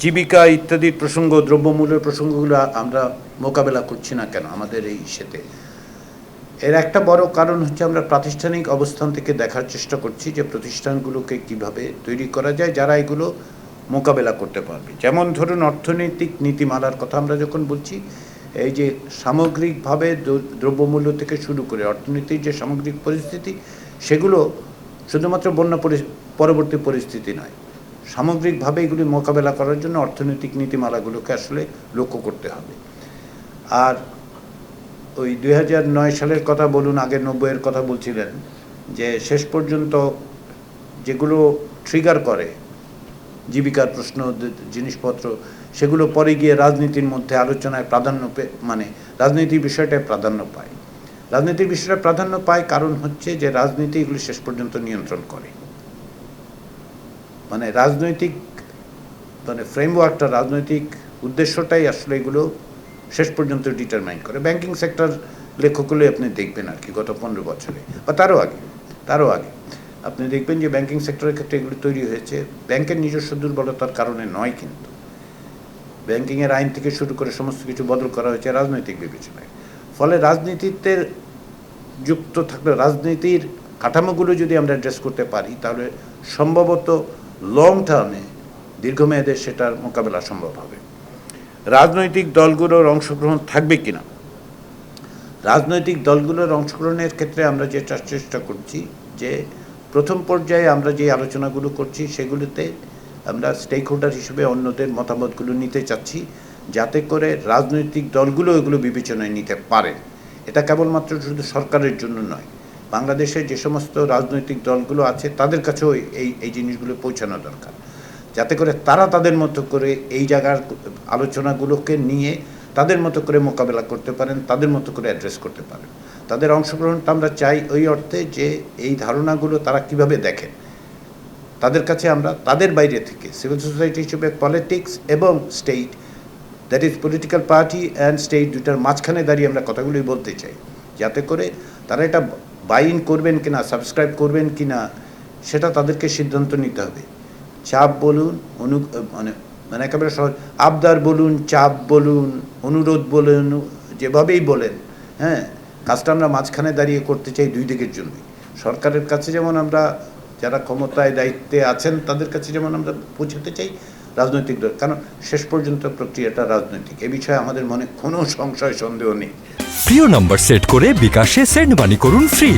জীবিকা ইত্যাদি প্রসঙ্গ, দ্রব্যমূল্যের প্রসঙ্গগুলো আমরা মোকাবেলা করছি না কেন আমাদের এই ইস্যুতে? এর একটা বড় কারণ হচ্ছে আমরা প্রাতিষ্ঠানিক অবস্থান থেকে দেখার চেষ্টা করছি যে প্রতিষ্ঠানগুলোকে কিভাবে তৈরি করা যায় যারা এগুলো মোকাবেলা করতে পারবে। যেমন ধরুন, অর্থনৈতিক নীতিমালার কথা আমরা যখন বলছি, এই যে সামগ্রিকভাবে দ্রব্যমূল্য থেকে শুরু করে অর্থনীতির যে সামগ্রিক পরিস্থিতি, সেগুলো শুধুমাত্র বন্যা পরবর্তী পরিস্থিতি নয়, সামগ্রিকভাবে এগুলি মোকাবেলা করার জন্য অর্থনৈতিক নীতিমালাগুলোকে আসলে লক্ষ্য করতে হবে। আর ওই 2009 সালের কথা বলুন, আগে 90-এর কথা বলছিলেন, যে শেষ পর্যন্ত যেগুলো ট্রিগার করে জীবিকার প্রশ্ন, জিনিসপত্র, সেগুলো পরে গিয়ে রাজনীতির মধ্যে আলোচনায় প্রাধান্য মানে রাজনীতির বিষয়টায় প্রাধান্য পায়। রাজনীতির বিষয়টা প্রাধান্য পায় কারণ হচ্ছে যে রাজনীতি এগুলি শেষ পর্যন্ত নিয়ন্ত্রণ করে। মানে রাজনৈতিক ফ্রেমওয়ার্কটা, রাজনৈতিক উদ্দেশ্যটাই আসলে এগুলো শেষ পর্যন্ত ডিটারমাইন করে। ব্যাংকিং সেক্টর লেখকগুলো আপনি দেখবেন আর কি গত 15 বছরে বা তারও আগে আপনি দেখবেন যে ব্যাংকিং সেক্টরের ক্ষেত্রে এগুলো তৈরি হয়েছে ব্যাংকের নিজস্ব দুর্বলতার কারণে নয়, কিন্তু ব্যাংকিংয়ের আইন থেকে শুরু করে সমস্ত কিছু বদল করা হয়েছে রাজনৈতিক বিবেচনায়। ফলে রাজনীতিতে যুক্ত থাকলে, রাজনীতির কাঠামোগুলো যদি আমরা অ্যাড্রেস করতে পারি, তাহলে সম্ভবত লং টার্মে, দীর্ঘমেয়াদে সেটার মোকাবেলা সম্ভব হবে। রাজনৈতিক দলগুলোর অংশগ্রহণ থাকবে কিনা? রাজনৈতিক দলগুলোর অংশগ্রহণের ক্ষেত্রে আমরা যেটা চেষ্টা করছি, যে প্রথম পর্যায়ে আমরা যে আলোচনাগুলো করছি সেগুলোতে আমরা স্টেক হোল্ডার হিসেবে অন্যদের মতামতগুলো নিতে চাচ্ছি, যাতে করে রাজনৈতিক দলগুলো এগুলো বিবেচনায় নিতে পারে। এটা কেবলমাত্র শুধু সরকারের জন্য নয়, বাংলাদেশে যে সমস্ত রাজনৈতিক দলগুলো আছে তাদের কাছেও এই জিনিসগুলো পৌঁছানো দরকার, যাতে করে তারা তাদের মতো করে এই জায়গার আলোচনাগুলোকে নিয়ে তাদের মতো করে মোকাবেলা করতে পারেন, তাদের মতো করে অ্যাড্রেস করতে পারেন। তাদের অংশগ্রহণটা আমরা চাই ওই অর্থে যে এই ধারণাগুলো তারা কিভাবে দেখেন, তাদের কাছে আমরা তাদের বাইরে থেকে সিভিল সোসাইটি হিসেবে পলিটিক্স এবং state, that is political party and state, দুটার মাঝখানে দাঁড়িয়ে আমরা কথাগুলোই বলতে চাই, যাতে করে তারা এটা বাই ইন করবেন কিনা, সাবস্ক্রাইব করবেন কিনা, সেটা তাদেরকে সিদ্ধান্ত নিতে হবে। চাপ বলুন, মানে একেবারে সহজ, আবদার বলুন, চাপ বলুন, অনুরোধ বলুন, যেভাবেই বলেন, হ্যাঁ, কাজটা আমরা মাঝখানে দাঁড়িয়ে করতে চাই দুই দিকের জন্যই। সরকারের কাছে যেমন আমরা, যারা ক্ষমতায় দায়িত্বে আছেন তাদের কাছে যেমন আমরা পৌঁছাতে চাই, রাজনৈতিক দল, কারণ শেষ পর্যন্ত প্রক্রিয়াটা রাজনৈতিক, এ বিষয়ে আমাদের মনে কোনো সংশয় সন্দেহ নেই। প্রিয় নাম্বার সেট করে বিকাশে সেন্ড মানি করুন ফ্রি।